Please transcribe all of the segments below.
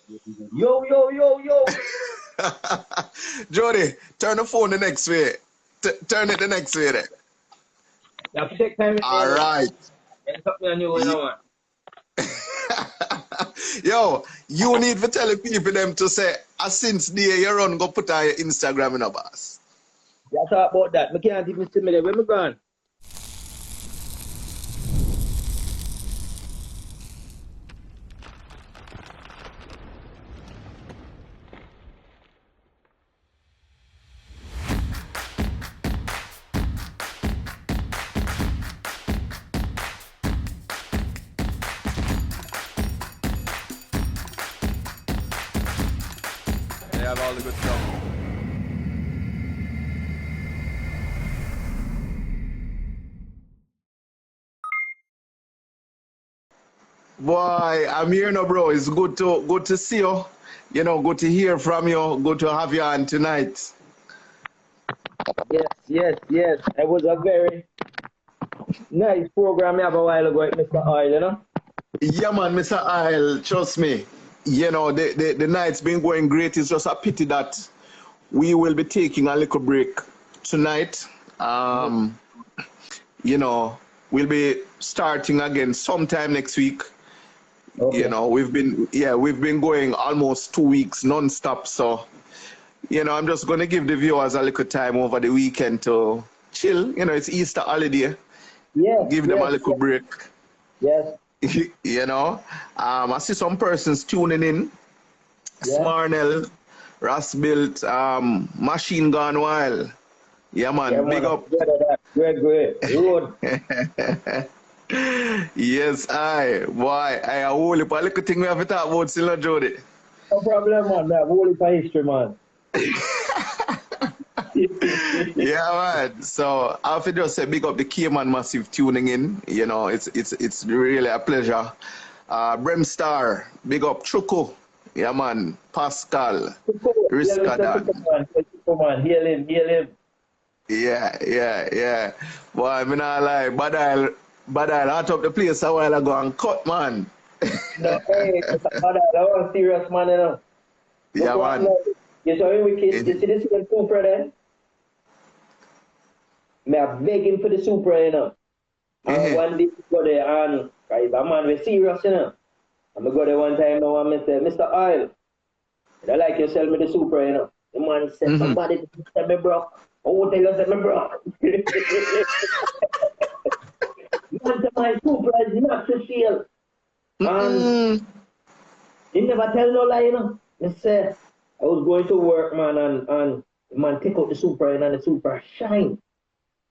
Yo, yo, yo, yo. Jody, turn the phone the next way. Turn it the next way there. You have to take time with me, All you know. right. There's something on you, you Ye- know, man. Yo, you need to tell the people them to say, since the year you run, go put on your Instagram in a boss. You talk about that. I can't even see me there. Where me gone? They have all the good stuff. Boy, I'm here now, bro. It's good to see you. Good to hear from you. Good to have you on tonight. Yes, yes, yes. It was a very nice program you have a while ago with Mr. Oil, you know? Yeah, man, Mr. Isle, trust me. The night's been going great. It's just a pity that we will be taking a little break tonight. You know, we'll be starting again sometime next week. Okay. We've been going almost 2 weeks non-stop. So, I'm just gonna give the viewers a little time over the weekend to chill. It's Easter holiday. Yes, Give them a yes, little yes, break. yes, I see some persons tuning in. yes. Smarnell, Rasbuilt, Machine Gone Wild. Yeah, Yeah, man, big man. up. Good at that. Great, great. Good. Yes, boy, I a whole heap of little thing we have to talk about still, Jody. No problem, man. That whole for history, man. Yeah, man. So I have to just say big up the Cayman Massive tuning in. It's really a pleasure. Bremstar, big up Chuku. Yeah, man. Pascal, Yeah, Mr. Riskadan. Superman. Superman. Heal him, heal him. Yeah. Boy, I mean, I lie. Badal out of the place a while ago and cut, man. No, hey, Mr. Father, that was serious, man, you know. Look Yeah, what man. now. You saw him wicked. You In- see this one super there? Me a begging for the super, you know. And eh, one day go there and guys, a man we serious, you know. And I go there one time now and I say, Mr. Oil, you like you sell me the super, you know. The man said, mhm. somebody tell me bro. Oh, tell us me bro. Man said my super is not to sale. And Mm-mm. he never tell no lie, you know. He said, I was going to work, man, and the man take out the super and the super shine.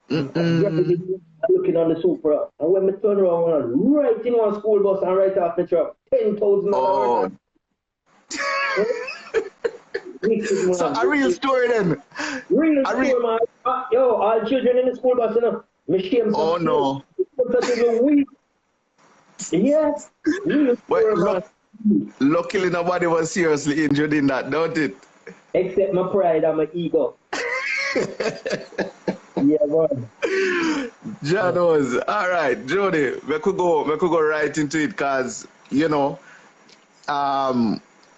And Mm-mm. looking on the super. And when me turn around, right in one school bus and right off the truck, $10,000 Oh, worth. Wicked, so man. a real story then. Real A re- school, man. Yo, all children in the school bus, you know. Me shame oh some kids. no. That is a week. Yeah. Real But story, man. luckily nobody was seriously injured in that, don't it? Except my pride and my ego. Yeah, man. Janos. All right, Jody, we could go right into it because,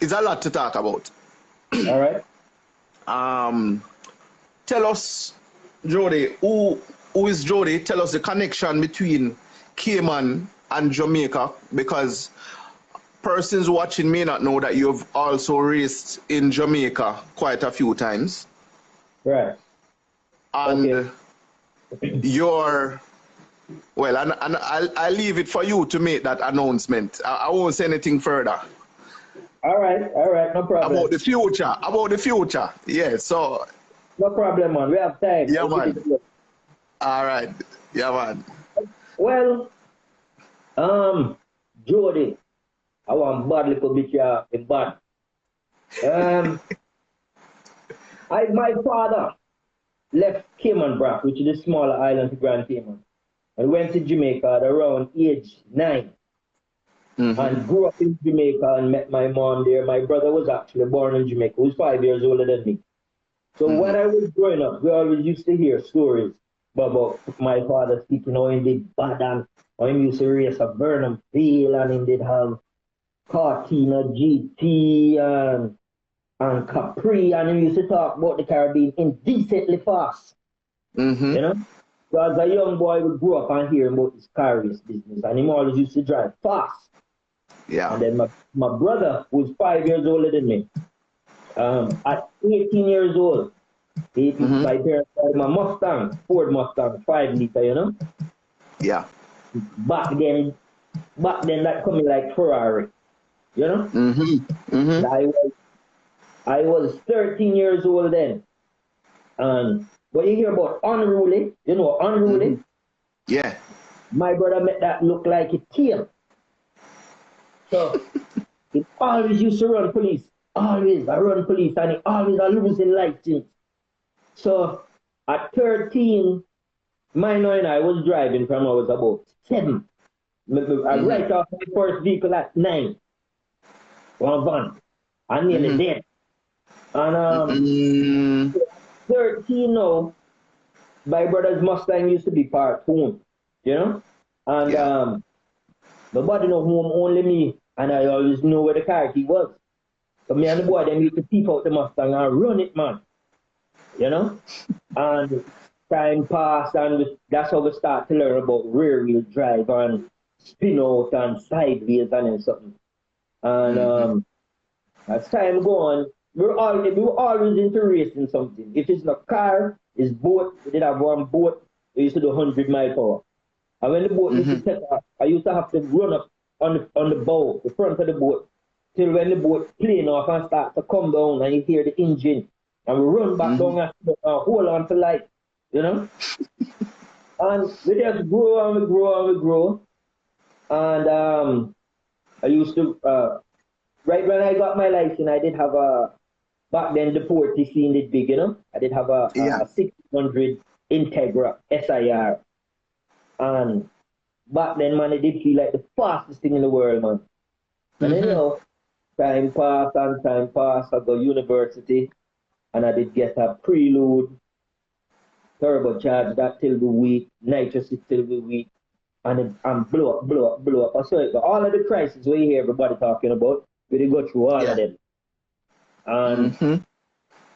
it's a lot to talk about. All right. Um, Tell us, Jody, who is Jody? Tell us the connection between Cayman and Jamaica, because persons watching may not know that you've also raced in Jamaica quite a few times. Right. Okay. And your well, and I'll leave it for you to make that announcement. I won't say anything further All right. All right. No problem. about the future. About the future. Yeah. So, No problem, man. We have time. yeah, I'll give it man. to you. All right. Yeah, man. Well, Jody, I want bad little bit in bad. Um, my father left Cayman Brac, which is a smaller island to Grand Cayman, and went to Jamaica at around age 9 Mm-hmm. and grew up in Jamaica and met my mom there. My brother was actually born in Jamaica, who's 5 years older than me. So when Mm-hmm. I was growing up, we always used to hear stories about my father speaking how he did bad and how he used to race a Burnham field and he did have Cortina GT and Capri, and he used to talk about the car being indecently fast. Mm-hmm. You know? So as a young boy, we grew up and hearing about this car race business, and he always used to drive fast. Yeah. And then my brother, who's 5 years older than me, at 18 years old, my parents had my Mustang, Ford Mustang, 5 liter, you know? Yeah. Back then that coming like Ferrari, you know? Mm-hmm. Mm-hmm. I was 13 years old then. And when you hear about unruly, you know, unruly, Yeah. my brother made that look like a tail. So he always used to run police. Always, I run police, and he always are losing license. So at 13, my and I was driving from I was about 7. I write off my first vehicle at 9. One van. I nearly dead. And 13 now, my brother's Mustang used to be parked home, you know? And nobody know home, only me. And I always know where the car key was. So me and the boy, them used to peep out the Mustang and run it, man. You know? And time passed, and that's how we start to learn about rear wheel drive and spin out and sideways and something. And as time go on, we were always into racing something. If it's not car, it's boat. We did have one boat. We used to do 100 mile per hour. And when the boat used to take off, I used to have to run up on the bow, the front of the boat, till when the boat plane off and start to come down, and you hear the engine, and we run back down and hold on to life, you know. And we just grow and we grow and we grow. And I used to right when I got my license, I did have back then the Porty scene did big, you know. I did have a 600 Integra SIR. And back then, man, it did feel like the fastest thing in the world, man. And then, you know, time passed and time passed. I go university, and I did get a preload, turbocharge that till the week, nitrous till the week, and blow up. I saw it. All of the crises we hear everybody talking about, we did go through all of them. And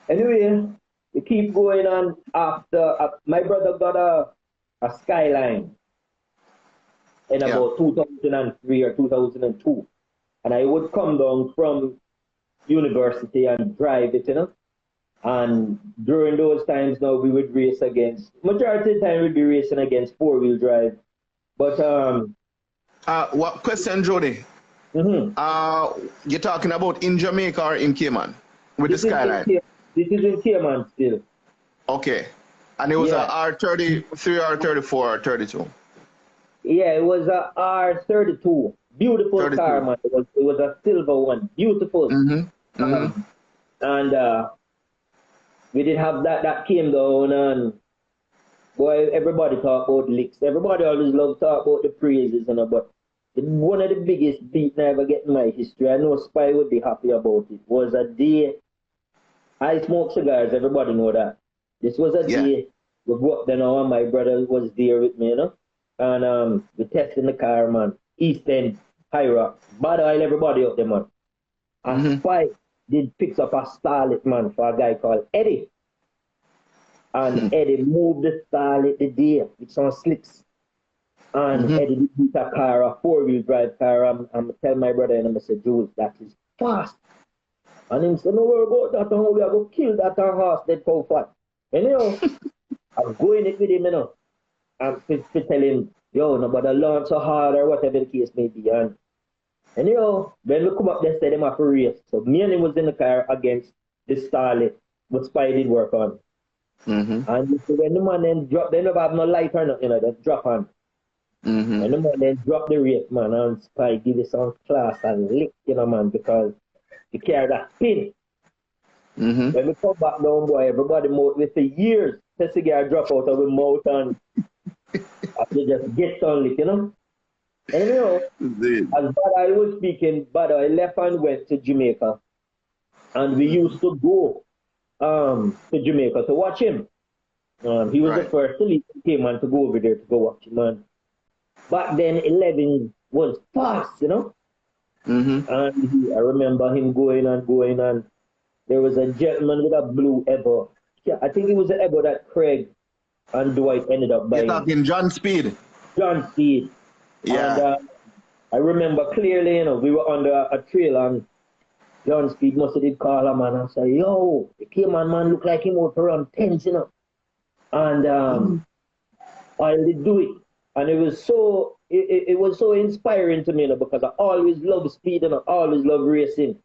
anyway, we keep going on after my brother got a Skyline in about 2003 or 2002. And I would come down from university and drive it, you know. And during those times now, we would race against, majority of the time we'd be racing against 4-wheel drive. But what question, Jody? You're talking about in Jamaica or in Cayman with the Skyline? This is in Cayman still. Okay. And it was a R33, R34, or 32? Yeah, it was a R32. Beautiful 32. Car, man. It was a silver one. Beautiful. And we did have that came down, and boy, everybody talk about licks. Everybody always love talk about the praises, you know, but one of the biggest beats I ever get in my history, I know Spy would be happy about it, was a day I smoke cigars. Everybody know that. This was a day we go up there now, and my brother was there with me, you know. And we testing the car, man. East End, High Rock, Bad Oil, everybody up there, man. And Spy did pick up a Starlet, man, for a guy called Eddie. And Eddie moved the Starlet the day with some slicks. And Eddie did beat a car, a 4-wheel drive car. I'm telling my brother, and I said, Jules, that is fast. And him said, no worry about that, and we are going to kill that horse dead cow fat. And you know, I'm going it with him, you know. And to tell him, yo, nobody learn so hard or whatever the case may be. And you know, when we come up there, said them have a race. So me and him was in the car against the Starlet, what Spy did work on. And so when the man then drop, they never have no light or nothing, you know, just drop on. And the man then drop the race, man, and Spy give you some class and lick, you know, man, because you carry that spin. When we come back down, boy, everybody mouth with for years, the cigar drop out of the mouth and you just get on it, you know. And you know, as Bad I was speaking, Bad I left and went to Jamaica. And we used to go to Jamaica to watch him. He was the first to leave Cayman to go over there to go watch him, man. Back then, 11 was fast, you know. And I remember him going and going, and there was a gentleman with a blue Ever. Yeah, I think it was the Ever that Craig and Dwight ended up You're buying. talking John Speed. John Speed. And Yeah. I remember clearly, we were under a trail, and John Speed must have did call a man and say, yo, the Cayman man look like him out to run tens. And I did do it. And it was so inspiring to me, because I always love speed and I always love racing.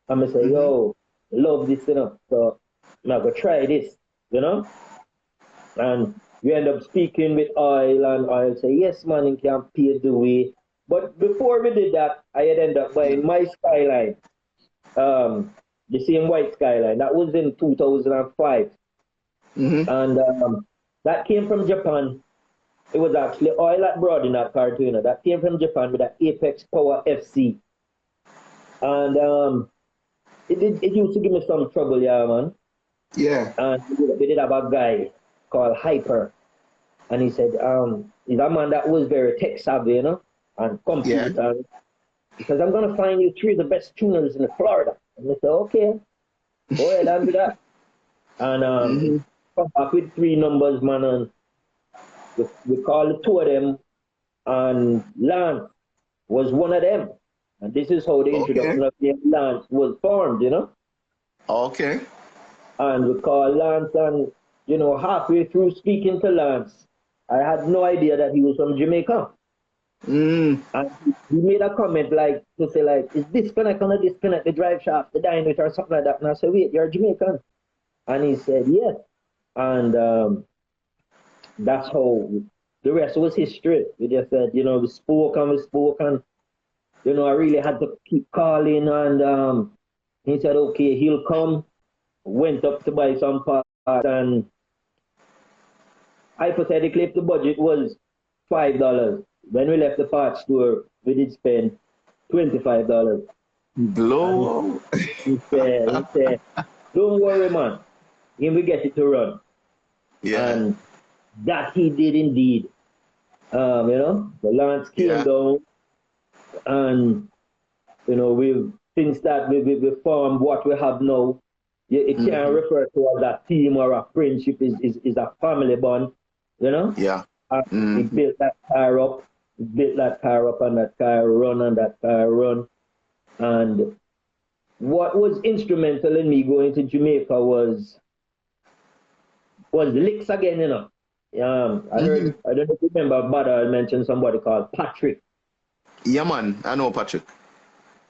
And I say, yo, love this. So I'm going to try this. And we end up speaking with Oil, and Oil say, yes, man, you can pay the way. But before we did that, I had ended up buying my Skyline, the same white Skyline. That was in 2005. And that came from Japan. It was actually Oil that brought in that car too. That came from Japan with that Apex Power FC. And it used to give me some trouble, yeah, man. Yeah. And we did have a guy called Hyper. And he said, he's a man that was very tech savvy, and computer. Yeah. He says, I'm going to find you 3 of the best tuners in Florida. And I said, okay, go ahead and do that. And come back with 3 numbers, man, and we called the 2 of them, and Lance was one of them. And this is how the introduction of the Lance was formed, Okay. And we called Lance, and, halfway through speaking to Lance, I had no idea that he was from Jamaica. And he made a comment to say, is disconnect on a disconnect the drive shaft, the dynamite or something like that. And I said, wait, you're Jamaican? And he said, yes. And that's how the rest was history. We just said, we spoke, and, I really had to keep calling. And he said, okay, he'll come. Went up to buy some parts, and hypothetically, if the budget was $5, when we left the parts store, we did spend $25. Blow. He said, don't worry, man. He will get it to run. Yeah. And that he did indeed. The Lance came down, and, since that we formed what we have now. It can't refer to as a team or a friendship. Is a family bond, Yeah. We built that car up, and that car run. And what was instrumental in me going to Jamaica was the licks again, I heard, I don't know if you remember, but I mentioned somebody called Patrick. Yeah, man, I know Patrick.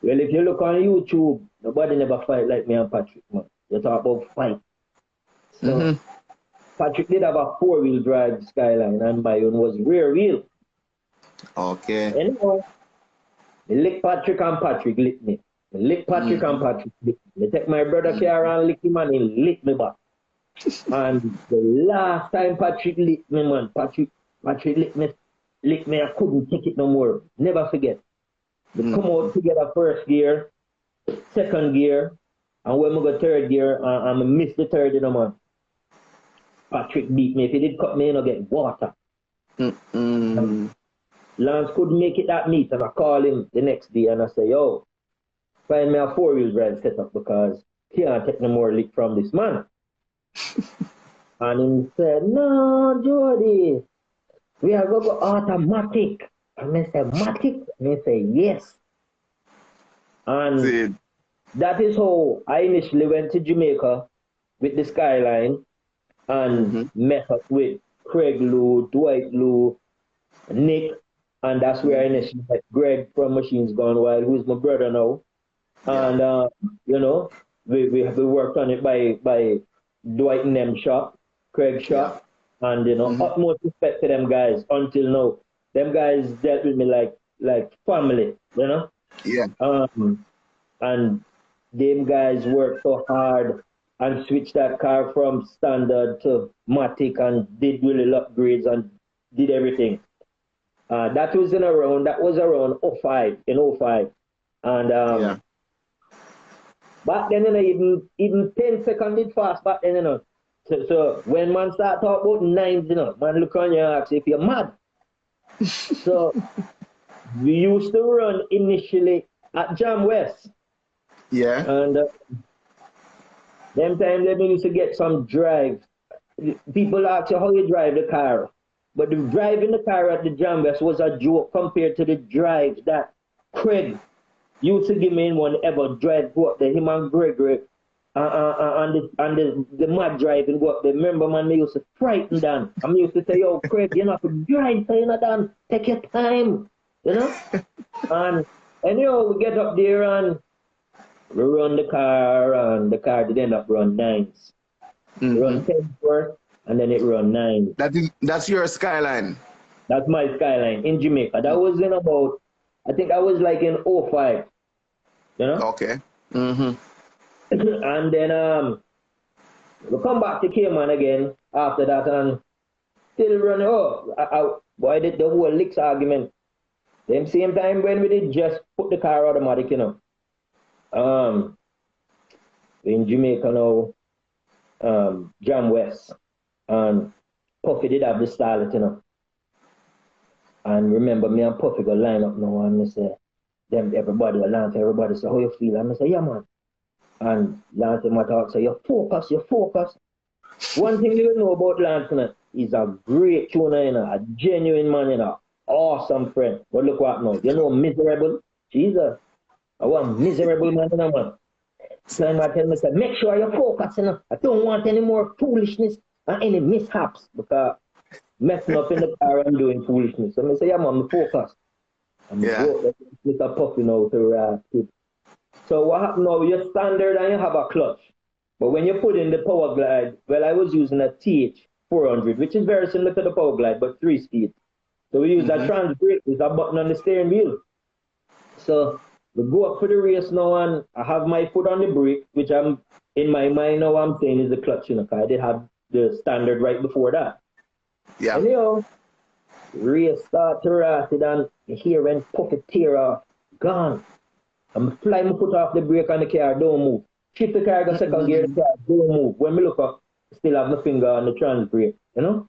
Well, if you look on YouTube, nobody never fight like me and Patrick, man. You talk about fight. So Patrick did have a 4-wheel drive Skyline, and my own was rear wheel. Okay. Anyway, I lick Patrick, and Patrick lick me. I lick Patrick, and Patrick lick me. I take my brother car and lick him, and he lick me back. And the last time Patrick licked me, man, Patrick licked me, I couldn't take it no more. Never forget. We come out together first gear, second gear, and when we go third gear, I miss the third, man. Patrick beat me. If he did cut me, I get water. Lance couldn't make it that meet, and I call him the next day, and I say, yo, find me a 4-wheel drive setup, because he can't take no more lick from this man. And he said, no, Jody, we are going to go automatic. And I said, matic? And he said, yes. And that is how I initially went to Jamaica with the Skyline, and met up with Craig Lou, Dwight Lou, Nick, and that's where I initially met Greg from Machines Gone Wild, who's my brother now. And, we worked on it by Dwight and them shop, Craig shop, and, utmost respect to them guys until now. Them guys dealt with me like family, Yeah. And them guys worked so hard and switched that car from standard to matic, and did really upgrades and did everything. That was around 05, in 05. And back then, even 10 seconds did fast back then, So when man start talk about nines, man look on you and ask if you're mad. So we used to run initially at Jam West. Yeah. And them time they used to get some drive. People ask you how you drive the car. But the driving the car at the Jam West was a joke compared to the drive that Craig used to give me in one ever drive go up there. Him and Gregory and the mad driving go up there. Remember, man, me used to frighten Dan. I used to say, yo, Craig, you're not to drive, so you're not done. Take your time, you know? and anyhow, we get up there and we run the car, and the car did end up run nines. Run 10 first, and then it run 9. That's your Skyline. That's my Skyline in Jamaica. That was in about, I think that was like in '05. You know? Okay. And then we come back to Cayman again after that and still running. Boy, did the whole licks argument. Them same time when we did just put the car automatic, you know. In Jamaica now, Jam West. And Puffy did have the starlet, you know. And remember, me and Puffy go line up now and I say, everybody, Lance, everybody say, how you feel? And I say, yeah, man. And Lance and my talk say, you focus. One thing you know about Lance, you know, he's a great tuner, you know, a genuine man, you know, awesome friend. But look what now, you know, miserable. Jesus, I want miserable man, you know, man. So I tell me, say, make sure you focus, you know. I don't want any more foolishness and any mishaps because messing up in the car and doing foolishness. So I say, yeah, man, focus. And it's a Puffy now to So what happened now, you're standard and you have a clutch. But when you put in the Power Glide, well, I was using a TH400, which is very similar to the Power Glide, but 3-speed. So we use a trans brake with a button on the steering wheel. So we go up for the race now and I have my foot on the brake, which I'm, in my mind now I'm saying is the clutch, you know, because I did have the standard right before that. Yeah. And you know, race start to ratchet and you hear when Puffy tear off, gone. I'm flying my foot off the brake on the car, don't move. Shift the car, go second gear, the car, don't move. When me look up, still have my finger on the trans brake, you know?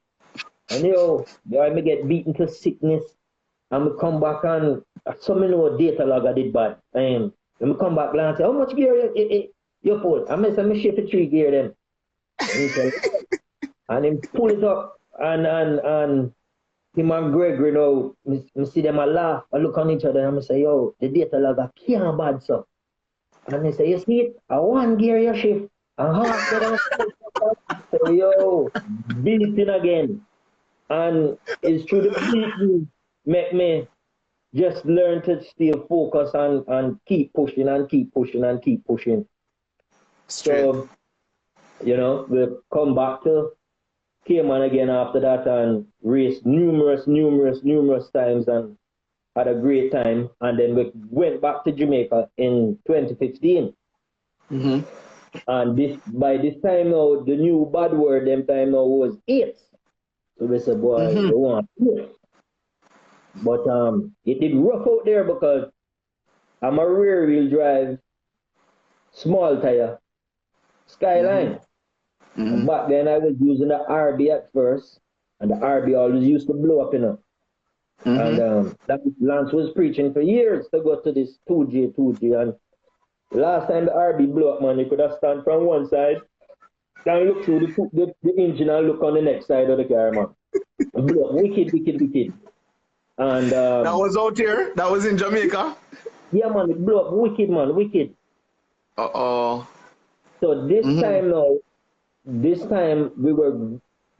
And you know, I get beaten to sickness. And we come back and some know data log I did bad. And we come back and say, how much gear you pull? I say, I shift the 3 gear then. And him pull it up and him and Gregory now, I see them a laugh, I look on each other and I say, yo, the data log I can't bad so. And they say, you see it? I 1 gear you shift. And half of them say, yo, beating again. And it's through the beating make me just learn to still focus and keep pushing and keep pushing and keep pushing. Straight. So, you know, we come back to Cayman again after that and raced numerous times and had a great time. And then we went back to Jamaica in 2015. And by this time now, the new bad word them time now was 8. So we said, boy, we want 8. But it did rough out there because I'm a rear wheel drive, small tire, Skyline. And back then I was using the RB at first, and the RB always used to blow up, you know. And Lance was preaching for years to go to this 2G, and last time the RB blew up, man, you could have stand from one side, then look through the engine and look on the next side of the car, man. It blew up wicked. And that was out here? That was in Jamaica? Yeah, man, it blew up wicked, man, wicked. Uh-oh. So this time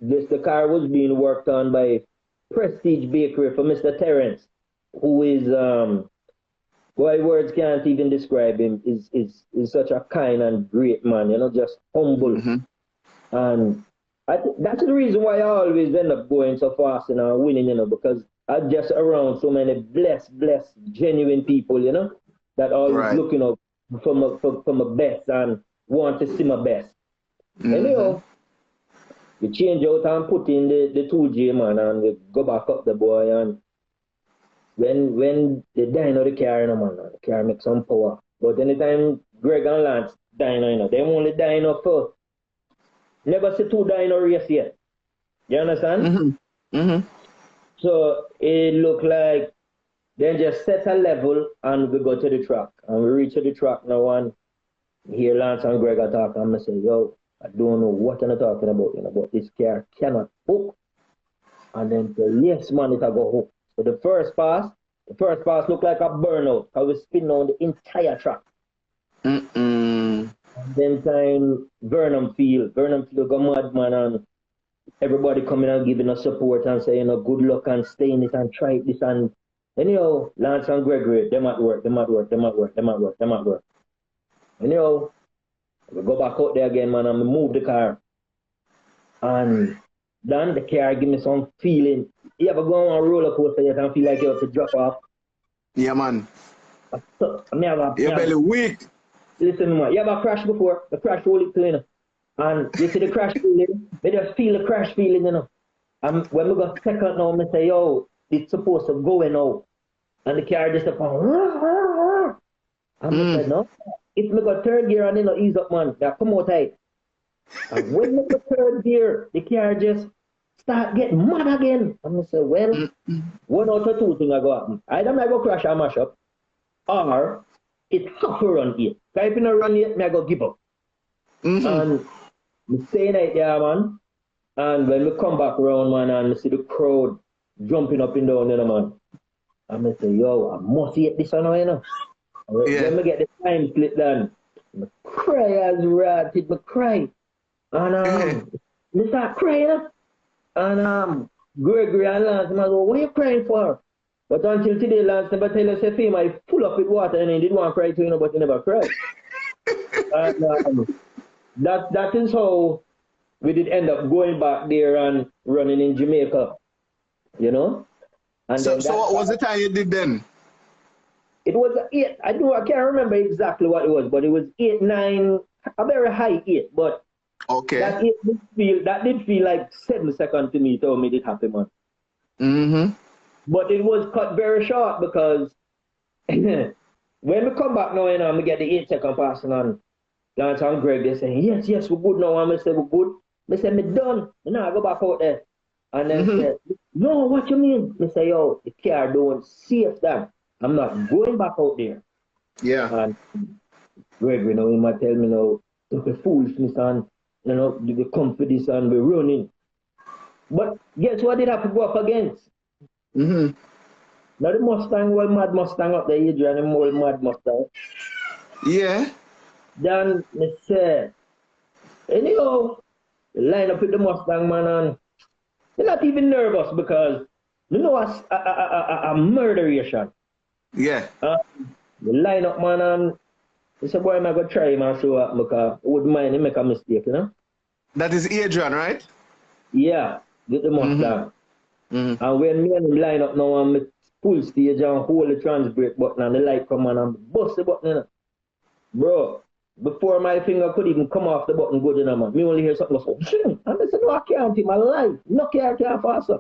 the car was being worked on by Prestige Bakery for Mr. Terrence, who is boy, words can't even describe him. Is such a kind and great man, you know, just humble. And that's the reason why I always end up going so fast, you know, winning, you know, because I'm just around so many blessed, genuine people, you know, that always looking up for my best and want to see my best. Anyhow, we change out and put in the 2J, man, and we go back up the boy. And when they dyno the car, you know, man, the car makes some power. But anytime Greg and Lance dyno, you know, they only dyno for, never see 2 dyno race yet. You understand? So it looked like Then just set a level and we go to the track. And we reach to the track now and hear Lance and Greg are talking. And I say, yo, I don't know what I'm talking about, but this car cannot hook. And then say, yes, man, it'll go hook. So the first pass looked like a burnout. I was spinning on the entire track. And then time Vernon Field go mad, man, and everybody coming and giving us support and saying, good luck and stay in it and try this and Lance and Gregory, them at work. And we go back out there again, man, and we move the car. And then the car give me some feeling. You ever go on a roller coaster yet and feel like you have to drop off? Yeah, man. Your belly weak. Listen, man, you ever crash before? The crash really clean. And you see the crash feeling? They just feel the crash feeling, And when we got second now, I say, yo, it's supposed to go now. And the car just up on, and I said, no. If we got third gear and then ease up, man, yeah, come out tight. And when we got third gear, the car just start getting mad again. And I said, well, one out of two things I go happen. Either I go crash and mash up, or it have to run here. If I don't run here, I go give up. And we stay right there, man. And when we come back around, man, and we see the crowd jumping up and down, man. And I say, yo, I must hate this one, When we get the time split done, I cry as ratted, I cry. And I start crying. And Gregory and Lance, I go, what are you crying for? But until today, Lance never tell us a film, I full up with water and he didn't want to cry to but he never cried. And that is how we did end up going back there and running in Jamaica, And so what was the time you did then? It was 8. I can't remember exactly what it was, but it was 8, 9, a very high 8. But okay, that did feel like 7 seconds to me. Told me it happened, man. But it was cut very short because when we come back now, we get the 8-second passing on. Lance and Greg, they saying, yes, we're good now. And I said, we're good. I said, me done. Now I go back out there. And then said, no, what you mean? I say, yo, the car don't safe that. I'm not going back out there. Yeah. And Greg, he might tell me now, the foolishness and, the confidence and we're running. But guess what did I have to go up against? Now the Mustang, well, mad Mustang up there, Adrian, the old mad Mustang. Yeah. Then I said, line up with the Mustang, man, and you're not even nervous because a murderation. Yeah. The line up, man, and I said, boy, I'm going to try him and show up because I wouldn't mind him make a mistake, That is Adrian, right? Yeah, with the Mustang. And when me and him line up now, I'm full stage and hold the trans brake button and the light come on and bust the button, Bro, before my finger could even come off the button good enough, man, me only hear something go, and I said, no, I can't in my life. No car can't faster.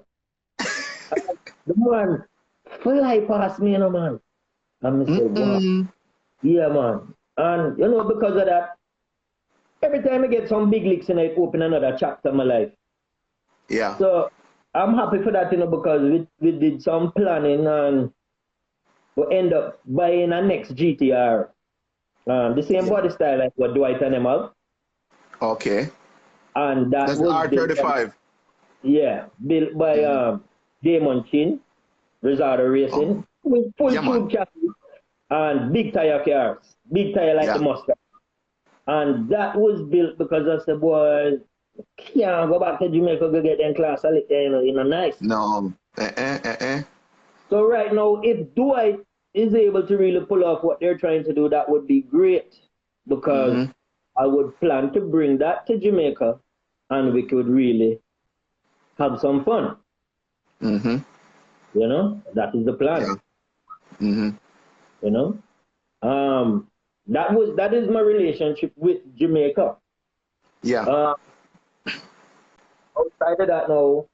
The man fly past me, man. And I said, wow. Yeah, man. And, because of that, every time I get some big licks and I open another chapter in my life. Yeah. So, I'm happy for that, because we did some planning and we end up buying a next GTR. The same body style like what Dwight and them have. Okay. And that's was R35. Built by Damon Chin, Rosado Racing, with full tube chassis and big tire cars. Big tire like the Mustang. And that was built because I said, boy, can't go back to Jamaica go get them class a nice. No. So right now, if Dwight is able to really pull off what they're trying to do, that would be great. Because I would plan to bring that to Jamaica and we could really have some fun. That is the plan. That is my relationship with Jamaica. Yeah. Outside of that now,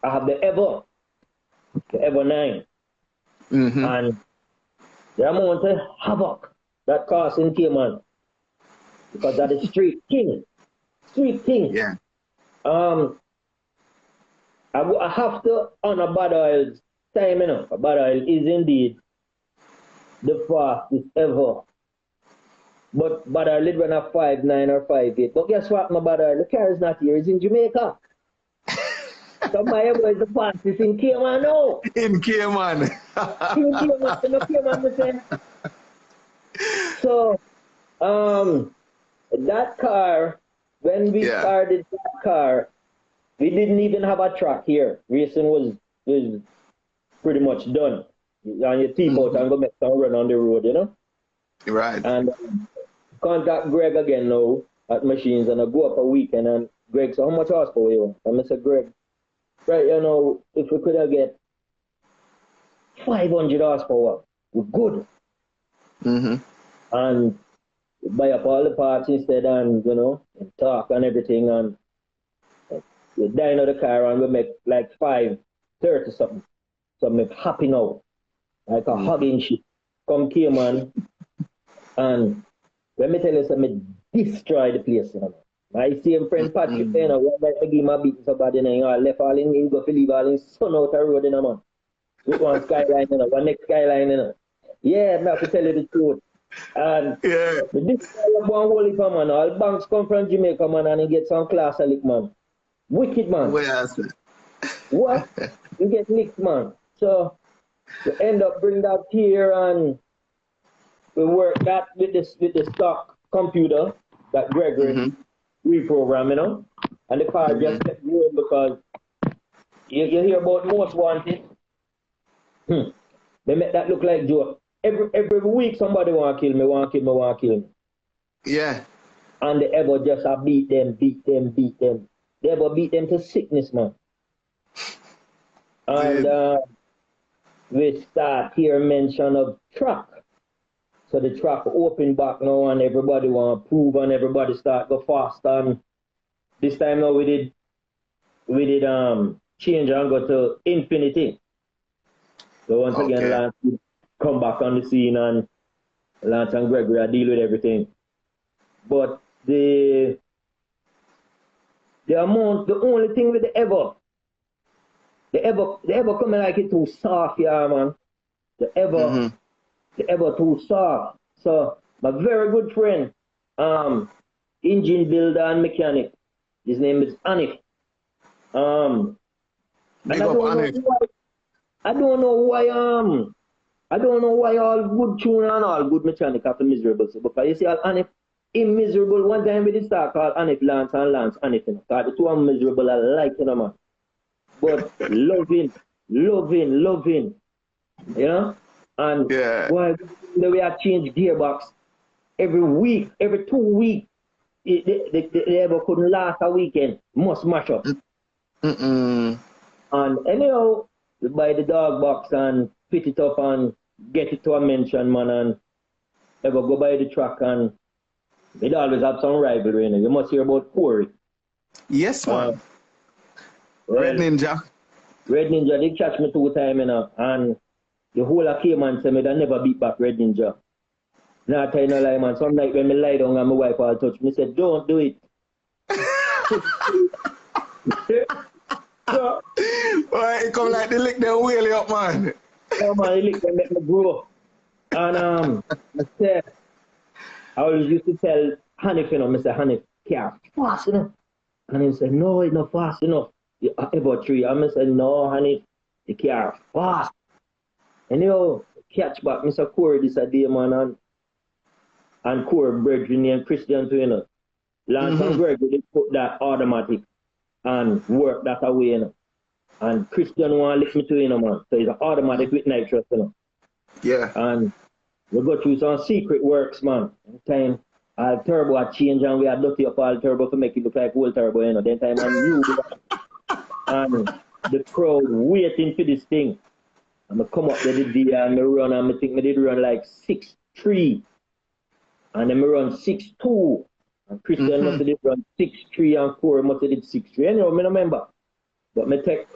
I have the Ever 9. And the amount of havoc that caused in Cayman, because that is street king. Yeah. I have to honor Bad Oils time, you know, bad oil is indeed the fastest ever. But bad oil did run a 5.9 or 5.8. But guess what, my bad oil? The car is not here, it's in Jamaica. So my ever is the fastest in Cayman now. In Cayman. In Cayman, in Cayman, me say. So, that car, when we started that car, we didn't even have a track here. Racing was pretty much done. And you team out and go make some run on the road, you know? Right. And contact Greg again now at Machines, and I go up a weekend, and Greg said, how much horsepower you want? And I said, Greg, right, you know, if we could have get 500 horsepower, we're good. And buy up all the parts instead, and, you know, and talk and everything, and we dine out the car, and we make like 530 something. So I'm happy now. Like a hugging shit. Come Cayman, and let me tell you something, destroy the place, you know. My same friend Patrick, you know, one night I give my beat somebody, you know, I left all in go to leave all in sun out the road, you know, man. With one Skyline, you know, one next Skyline, you know. Yeah, I have to tell you the truth. And this guy one holy man, all banks come from Jamaica, man, and he get some class of lick, man. Wicked, man. What? You get licked, man. So we end up bring that here, and we work that with the stock computer that Gregory reprogram, you know. And the car just kept going because you hear about most wanted. They make that look like joke. Every week somebody want to kill me. Yeah. And they ever just beat them. They ever beat them to sickness, man. And we start here mention of track. So the track open back now, and everybody want to prove, and everybody start go fast. And this time now we did change and go to infinity. So once again, Lance come back on the scene, and Lance and Gregory deal with everything. But the only thing with the ever coming like it too soft, yeah, man. The ever too soft. So my very good friend, engine builder and mechanic, his name is Anif. And I don't know why all good tuner and all good mechanic are miserable. So, because you see, Anif is miserable. One time we did start called Anif Lance and Lance Anif. You know, because the two are miserable alike, you know, man. But loving, you know? And why the way I change gearbox every week, every 2 weeks, they ever couldn't last a weekend. Must mash up. And anyhow, we buy the dog box and fit it up and get it to a mention, man, and ever go by the track, and it always have some rivalry, you know. You must hear about Corey. Yes, man. Red Ninja. Red Ninja, they catch me 2 times, you know, and the whole of Cayman say me that never beat back Red Ninja. Now I tell you no lie, man. Some night when me lie down and my wife all touch me, said, don't do it. So, it come like they lick their wheelie up, man. Yeah, man, they lick them, make me grow. And I said, I always used to tell Hanif, you know, Mr. Hanif, car fast enough. And he said, no, it's not fast enough. About 3. I said, no, Hanif, the car fast. And you know, catch back Mr. Corey this a day, man, and Corey brethren named Christian too, you know. Lance and Gregory, they put that automatic and work that away, you know. And Christian want to lift me to, you know, man. So it's an automatic with nitrous, you know. Yeah. And we go through some secret works, man. Time all turbo had changed, and we had dirty up all turbo to make it look like old turbo, you know. Then time I knew and the crowd waiting for this thing. And I come up there the day and I run, and I think I did run like 6.3. And then I run 6.2. And Christian must have did run 6.3, and Corey must have did 6.3. Anyway, I don't remember. But I take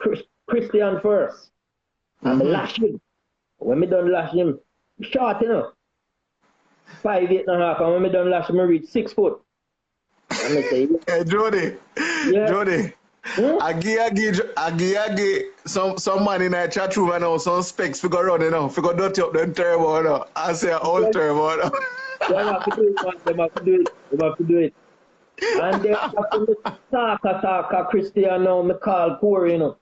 Christian first. And I lash him. When I done lash him, short, you know. 5'8.5", and when I done lash him, I reach 6 foot. And I say, hey, Jody. Yeah. Jody. Hmm? Some man in a chat room and now some specs figure run, you know, figure dirty up them turbo, you know. I say old turbo, you know. Them have to do it, man. Them have to do it. Them have to do it. And then after me talk Christian now, me call Corey, you know.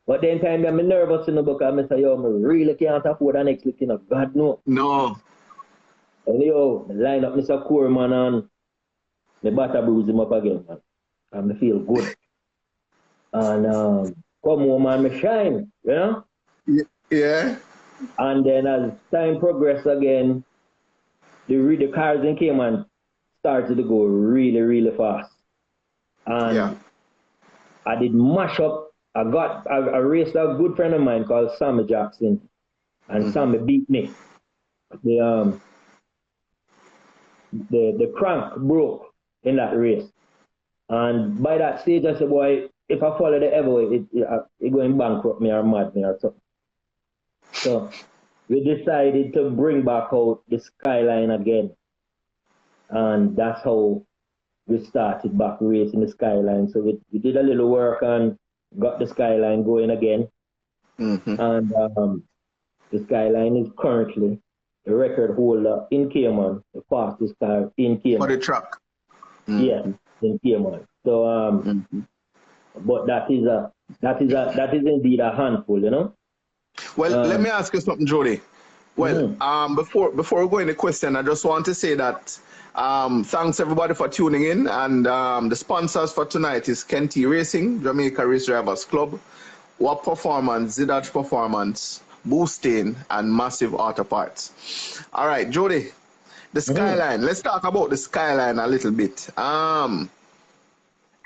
But then time I'm nervous in the book and I say, yo, me really can't afford the next lick, you know. God no. No. And yo, me line up Mr. Corey, man, and me batter bruise him up again, man. And me feel good. And come home, man, me shine, you know. Yeah. And then as time progressed again, the cars in Cayman started to go really, really fast. And I did mash up. I raced a good friend of mine called Sammy Jackson. And Sammy beat me. The crank broke in that race. And by that stage, I said, boy, if I follow the heavyweight, it going bankrupt me or mad me or something. So we decided to bring back out the Skyline again. And that's how we started back racing the Skyline. So we did a little work and got the Skyline going again. And the Skyline is currently the record holder in Cayman, the fastest car in Cayman. For the track. Yes, in Cayman. So but that is indeed a handful, you know. Well, let me ask you something, Jody. Well, before we go into the question, I just want to say that thanks everybody for tuning in, and the sponsors for tonight is Kenty Racing, Jamaica Race Drivers Club, WAP Performance, Zidach Performance, Boosting, and Massive Auto Parts. All right, Jody, the Skyline. Let's talk about the Skyline a little bit.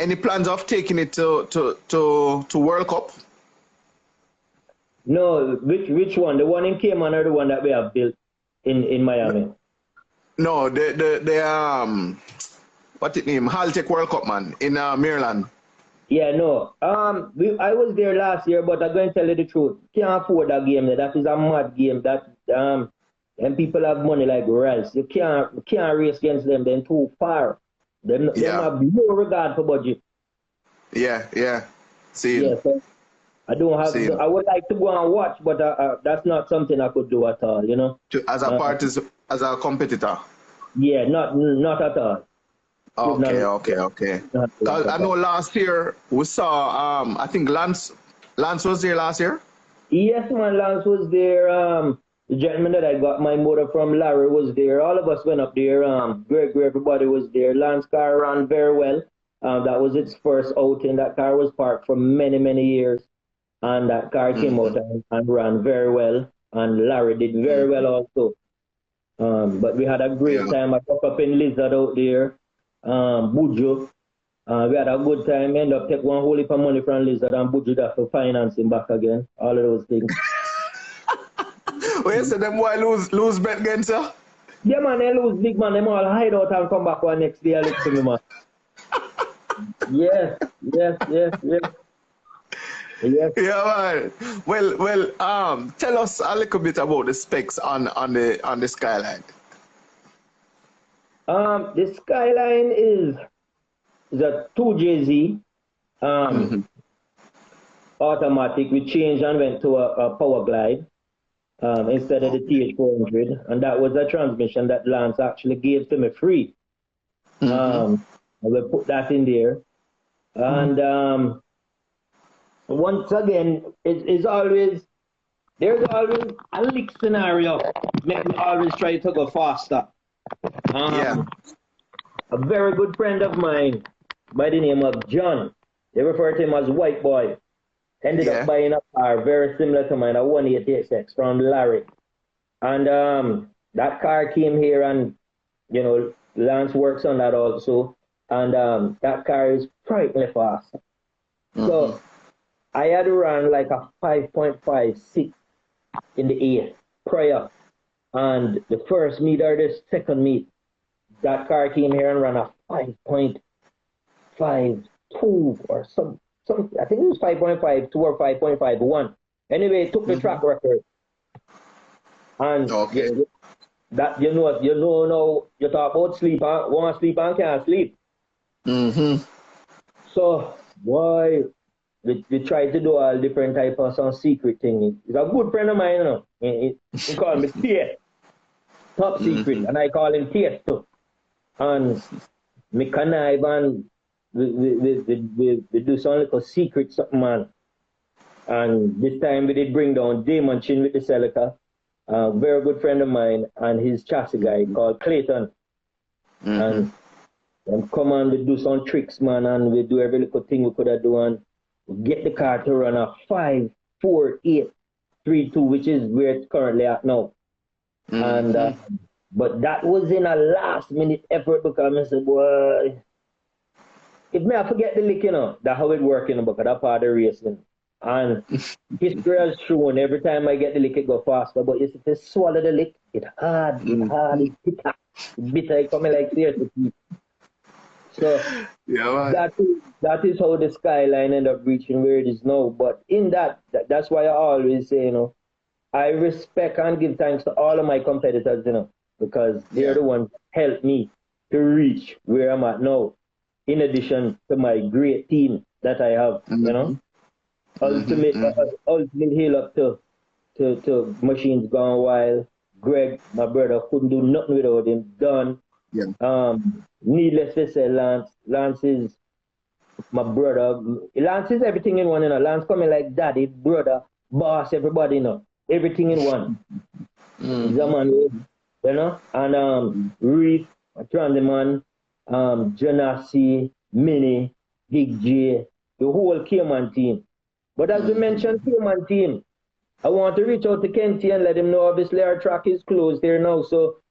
Any plans of taking it to World Cup? No, which one? The one in Cayman or the one that we have built in Miami? No, the what it name? Haltech World Cup, man, in Maryland. Yeah, no. I was there last year, but I'm going to tell you the truth. Can't afford that game. That is a mad game. That and people have money like rice. You can't race against them. They're too far. Them have no regard for budget. Yeah. See. Yeah, so I don't have. I would like to go and watch, but that's not something I could do at all. You know. As a competitor. Yeah, not at all. Okay. Because I know last year we saw I think Lance was there last year. Yes, man, Lance was there. The gentleman that I got my motor from, Larry, was there. All of us went up there. Greg, everybody was there. Lance car ran very well. That was its first outing. That car was parked for many, many years. And that car came out and ran very well. And Larry did very well also. But we had a great time. I got up in Lizard out there. Bujo. We had a good time. End up take one whole heap of money from Lizard and Bujo that for financing back again. All of those things. Oh, you said them boy lose bet again, sir? Yeah, man, they lose big, man. Them all hide out and come back one next day and look to me, man. Yes. Yeah, man. Well, tell us a little bit about the specs on the Skyline. The Skyline is a 2JZ automatic. We changed and went to a power glide. Instead of the TH400, and that was a transmission that Lance actually gave to me free. And we put that in there. And once again, there's always a leak scenario. Make me always try to go faster. A very good friend of mine by the name of John, they refer to him as White Boy, ended up buying a car very similar to mine, a 188X from Larry. And that car came here, and, you know, Lance works on that also. And that car is frighteningly fast. So I had to run like a 5.56 in the air prior. And the first meet or the second meet, that car came here and ran a 5.52 or something. I think it was 5.52 or 5.51. Anyway, it took the track record. And that you know now you talk about sleep, want to sleep and can't sleep. So boy, we try to do all different type of some secret thing. He's a good friend of mine, you know. He call me Tate, top secret, and I call him Tate too. And me connive and we do some little secret something, man. And this time we did bring down Damon Chin with the Celica, a very good friend of mine, and his chassis guy called Clayton. And come on, we do some tricks, man, and we do every little thing we could have done. We get the car to run a 5, 4, 8, 3, 2, which is where it's currently at now. And but that was in a last minute effort because I said, boy, if me I forget the lick, you know, that's how it works, you know, because that's part of the racing. And history has shown every time I get the lick, it go faster. But if you swallow the lick, it's hard, it's bitter. It's bitter, it coming like seriously. So yeah, that is how the Skyline ended up reaching where it is now. But in that's why I always say, you know, I respect and give thanks to all of my competitors, you know, because they're the ones that helped me to reach where I'm at now, in addition to my great team that I have, you know. Ultimate hail up to Machines Gone Wild. Greg, my brother, couldn't do nothing without him. Done. Yeah. Needless to say, Lance is my brother. Lance is everything in one, you know. Lance coming like daddy, brother, boss, everybody, you know. Everything in one. He's a man, you know. And Reef, Transiman, Janassi, Mini, Big J, the whole Cayman team. But as we mentioned, Cayman team, I want to reach out to Kenty and let him know obviously our track is closed there now. So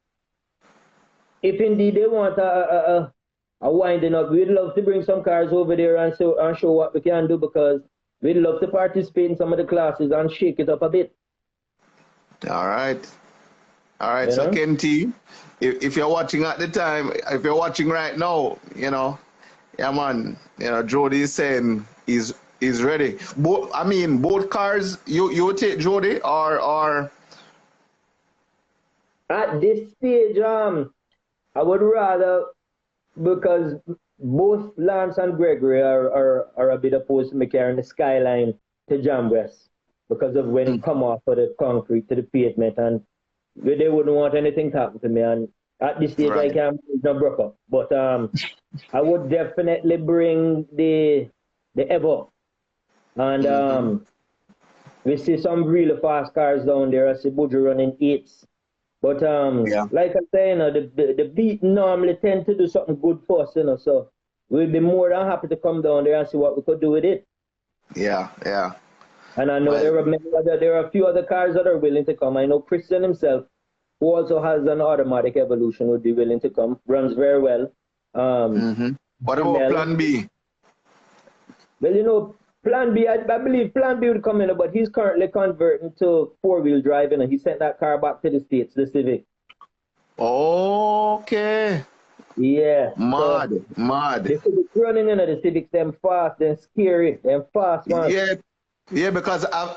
if indeed they want a winding up, we'd love to bring some cars over there and show what we can do, because we'd love to participate in some of the classes and shake it up a bit. All right. So Kenty, if you're watching at the time, if you're watching right now, you know, yeah, man, you know, Jody is saying he's ready. Both cars, you take Jody or at this stage, I would rather, because both Lance and Gregory are a bit opposed to me carrying the Skyline to Jamaica because of when it come off of the concrete to the pavement, and they wouldn't want anything to happen to me. And at this stage, I can't broke up. But I would definitely bring the Evo. And we see some really fast cars down there. I see Buju running 8s. But like I say, you know, the beat normally tend to do something good for us, you know. So we'll be more than happy to come down there and see what we could do with it. Yeah. And I know there are a few other cars that are willing to come. I know Christian himself, who also has an automatic Evolution, would be willing to come. Runs very well. What about Plan B? Well, you know, Plan B, I believe Plan B would come in, but he's currently converting to 4-wheel driving, and he sent that car back to the States, the Civic. Okay. Yeah. Mad. The Civic running, you know, the Civics, them fast, them scary, them fast, man. Yeah, because I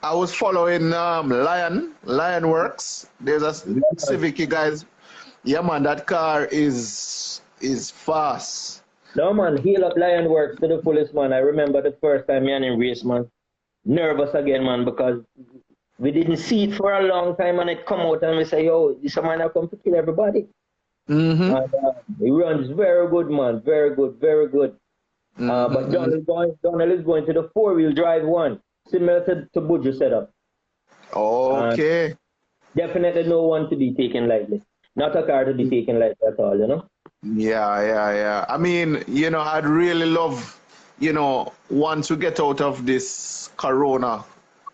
was following Lion Works. There's a Civic, you guys. Yeah, man, that car is fast. No, man, heal up Lion Works to the fullest, man. I remember the first time me and him race, man. Nervous again, man, because we didn't see it for a long time, and it come out and we say, yo, this a man that come to kill everybody. And he runs very good, man. Very good. But Donald is going to the 4-wheel drive one, similar to Buju setup. Okay. Definitely no one to be taken lightly. Not a car to be taken lightly at all, you know? Yeah. I mean, you know, I'd really love, you know, once we get out of this Corona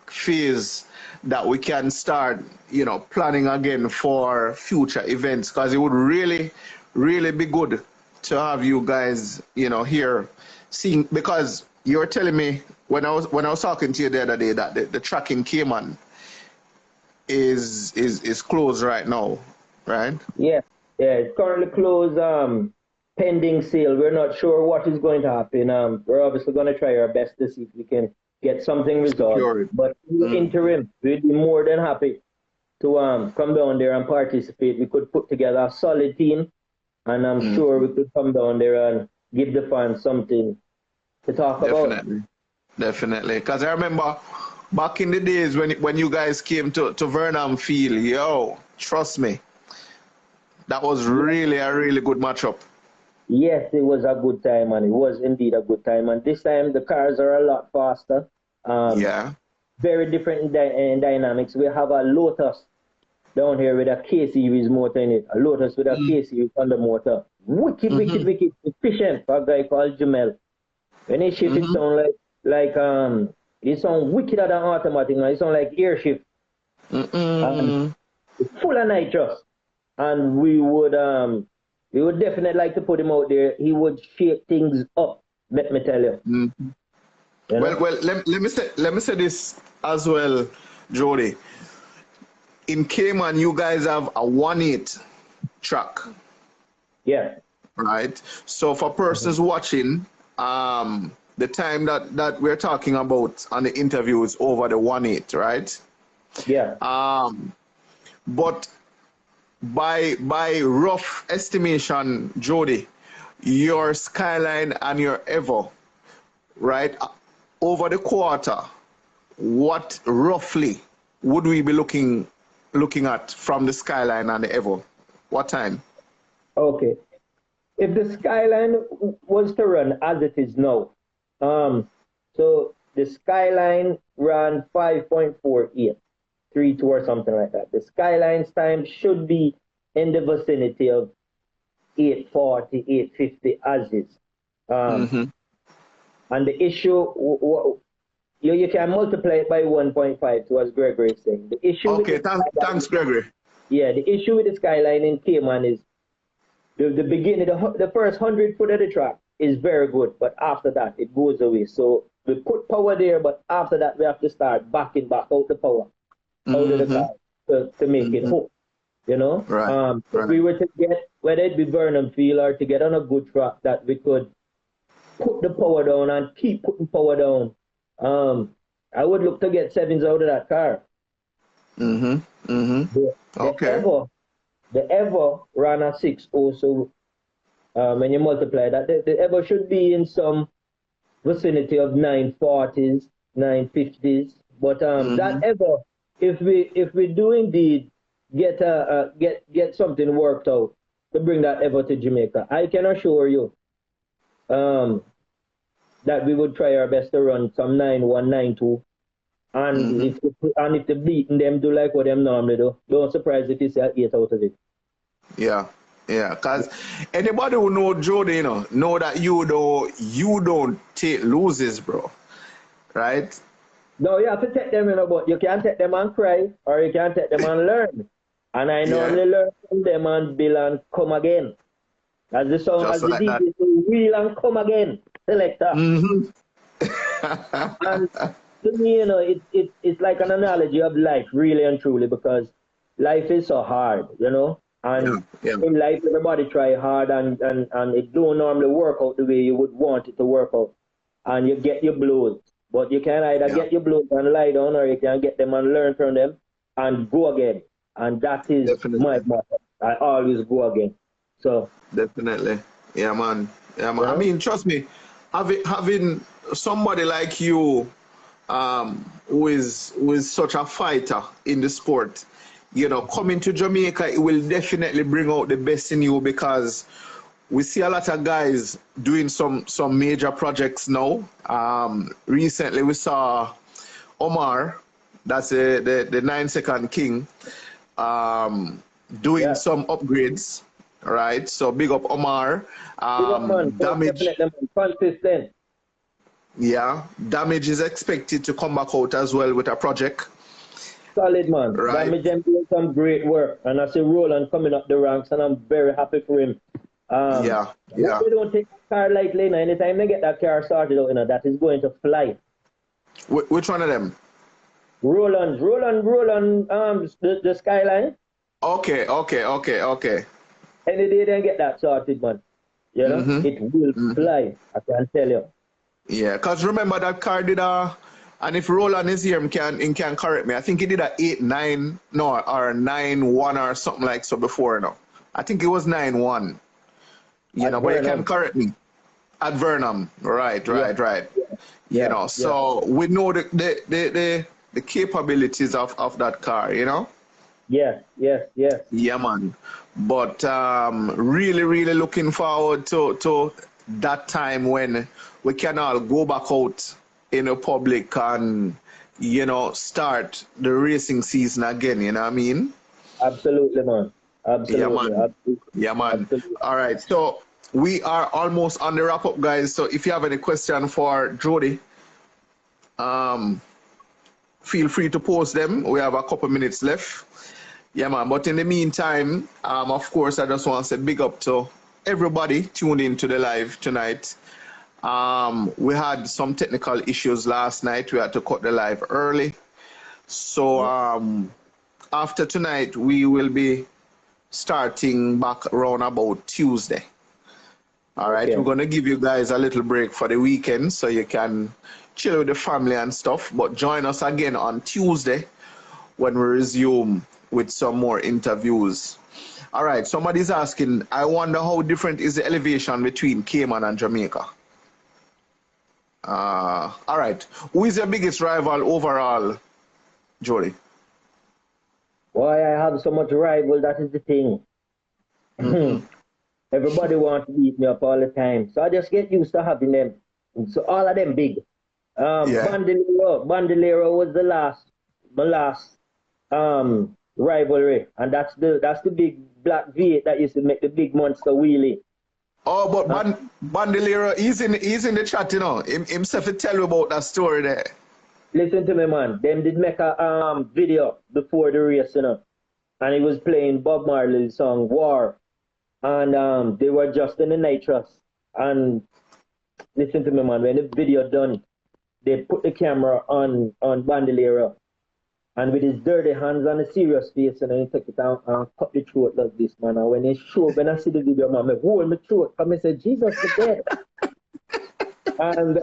phase, that we can start, you know, planning again for future events, because it would really, really be good to have you guys, you know, here seeing, because you were telling me when I was talking to you the other day that the track in Cayman is closed right now, right? Yeah, it's currently closed, pending sale. We're not sure what is going to happen. We're obviously going to try our best to see if we can get something resolved. But in the interim, we'd be more than happy to come down there and participate. We could put together a solid team, and I'm sure we could come down there and give the fans something to talk about. Definitely. Definitely. Because I remember back in the days when you guys came to Vernon Field, yo, trust me, that was really a really good matchup. Yes, it was a good time, and it was indeed a good time. And this time the cars are a lot faster. Um, Yeah. Very different in dynamics. We have a Lotus down here with a K series motor in it. A Lotus with a K series under motor. Wicked, wicked, Mm-hmm. wicked efficient for a guy called Jamel. When he shift, it Mm-hmm. sound it sound wickeder than automatic. It sound like air shift. And Mm-mm. it's full of nitrous. And we would definitely like to put him out there. He would shake things up, let me tell you. Mm. You know? Well, let me say this as well, Jody. In Cayman, you guys have a 1.8 track, Yeah. right? So for persons watching, the time that we're talking about on the interview is over the 1.8, right? Yeah. But by rough estimation, Jody, your Skyline and your Evo, right? Over the quarter, what roughly would we be looking at from the Skyline and the Evo? What time? Okay. If the Skyline was to run as it is now, so the Skyline ran 5.48, 3.2 or something like that. The Skyline's time should be in the vicinity of 8:40, 8:50 as is. Um, Mm-hmm. and the issue, you can multiply it by 1.5 to as Gregory is saying. The issue with Okay, the Skyline, thanks, Gregory. yeah, the issue with the Skyline in Cayman is the beginning, the first 100 foot of the track is very good, but after that it goes away. So we put power there, but after that we have to start backing back out the power out of the Mm-hmm. car to make it Mm-hmm. hook. You know, Right, if we right. were to get whether it be Vernon Field or to get on a good track that we could put the power down and keep putting power down, I would look to get sevens out of that car. Mm-hmm. Mm-hmm. The Okay. ever ran a 6.0, so when you multiply that, the ever should be in some vicinity of 940s, 950s. But that Mm-hmm. ever, if we do indeed get something worked out to bring that ever to Jamaica, I can assure you um, that we would try our best to run some 9.1, 9.2. And Mm-hmm. if the beating them do like what them normally do, don't surprise if you see a 8 out of it. Yeah. Yeah. Cause anybody who know Jody, know that you don't take loses, bro. Right? No, you have to take them, but you can't take them and cry, or you can't take them and learn. And I Yeah. normally learn from them and build and come again. As the song, Just as the like that. DJ say, wheel and come again, selector. Mm-hmm. And to me, it's like an analogy of life, really and truly, because life is so hard. Yeah. And Yeah. in life, everybody try hard, and it don't normally work out the way you would want it to work out. And you get your blows. But you can either Yeah. get your blows and lie down, or you can get them and learn from them and go again. And that is my Definitely. motto. I always go again. So, Definitely. Yeah, man. Yeah, man. you I know, mean, trust me, having somebody like you, who is such a fighter in the sport, coming to Jamaica, it will definitely bring out the best in you because we see a lot of guys doing some major projects now. Recently we saw Omar, that's the 9 second king, um, doing yeah. some upgrades, right? So big up Omar. Big up, man. Most Damage, definitely, man. Consistent. yeah, damage is expected to come back out as well with a project, Solid, man. right? Damage them doing some great work. And I see Roland coming up the ranks, and I'm very happy for him. Yeah, yeah. They don't take that car lightly. Now, anytime they get that car started out, that is going to fly. Which one of them? Roland, the Skyline. Okay, okay, okay, okay. Any day they get that sorted, man. Mm-hmm. It will Mm-hmm. fly. I can tell you. Yeah, because remember that car did and if Roland is here, he can correct me. I think he did a 8.9, no, or 9.1 or something like so before, no. I think it was 9.1, At but he can Vernon. correct me. At Vernam, right, Yeah, right, right. You yeah, know, yeah. so we know the capabilities of that car, you know. Yes, yes, yes. Yeah, man. But really, really looking forward to that time when we can all go back out in the public and, you know, start the racing season again. You know what I mean? Absolutely, man. Yeah, Absolutely, man. absolutely, Yeah, man. absolutely. All right. So we are almost on the wrap up, guys. So if you have any question for Jody, um, feel free to post them. We have a couple minutes left. Yeah, man. But in the meantime, of course, I just want to say big up to everybody tuned in to the live tonight. We had some technical issues last night. We had to cut the live early. So after tonight, we will be starting back around about Tuesday. All right, we're Okay. going to give you guys a little break for the weekend so you can chill with the family and stuff. But join us again on Tuesday when we resume with some more interviews. All right, somebody's asking, I wonder how different is the elevation between Cayman and Jamaica? All right, who is your biggest rival overall, Jody? Why I have so much rival, that is the thing. Mm-hmm. Everybody wants to beat me up all the time. So I just get used to having them. And so all of them big. Yeah. Bandolero was my last rivalry. And that's the big black V8 that used to make the big monster wheelie. Oh, but Uh, Bandolero, he's in the chat, you know. Himself to tell you about that story there. Listen to me, man. Them did make a video before the race, you know. And he was playing Bob Marley's song War. And they were just in the nitrous. And listen to me, man. When the video done, they put the camera on Bandolero, and with his dirty hands on the serious face, and then he took it down and cut the throat like this, man. And when I see the video, man, I hold my throat. And I said, Jesus, the dead. And